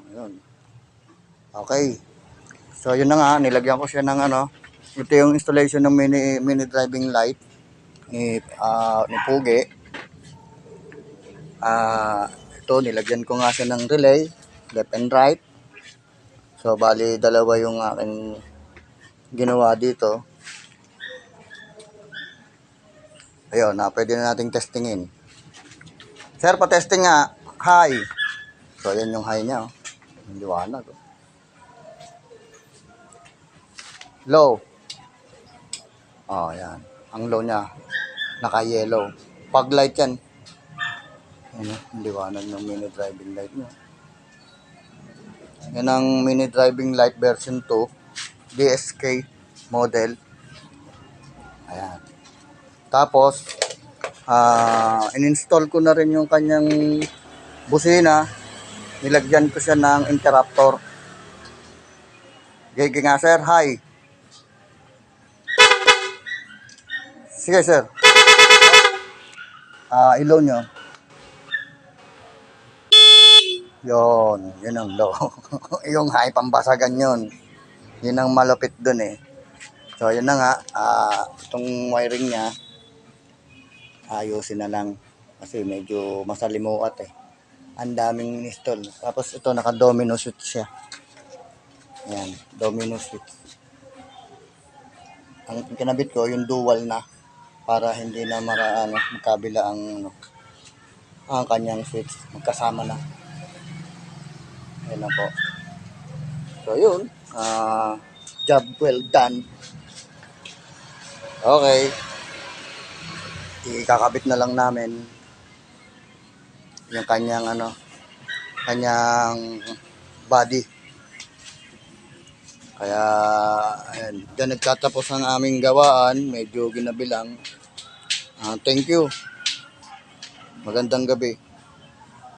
Ayun. Okay. So, yun na nga. Nilagyan ko siya ng ano. Ito yung installation ng mini driving light ni Pugi. Ito, nilagyan ko nga siya ng relay, left and right. So, bali, dalawa yung aking ginawa dito. Ayun, pwede na nating testingin. Sir, pa-testing nga. High. So, ayan yung high niya. Yung liwanag. Low. Ayan. Ang low niya. Naka-yellow. Fog light yan. Ayan, yung liwanag ng mini driving light niya. Yan ang mini driving light version 2. DSK model. Ayan. Tapos, in-install ko na rin yung kanyang busina. Nilagyan ko siya ng interruptor. Gigi nga sir, hi. Sige sir. Ilaw nyo. Yun ang low. Yung high, pambasagan yun. Yun ang malupit dun eh. So, yun na nga. Itong wiring niya, ayusin na lang. Kasi medyo masalimuat eh. Ang daming install. Tapos ito, naka-domino switch siya. Ayan, domino switch. Ang kinabit ko, yung dual na. Para hindi na magkabila ang kanyang switch. Magkasama na. Ayan na po. So, yun. Job well done. Okay. Ikakabit na lang namin yung kanyang kanyang body. Kaya ayan, diyan nagtatapos ang aming gawaan. Medyo ginabilang. Thank you. Magandang gabi.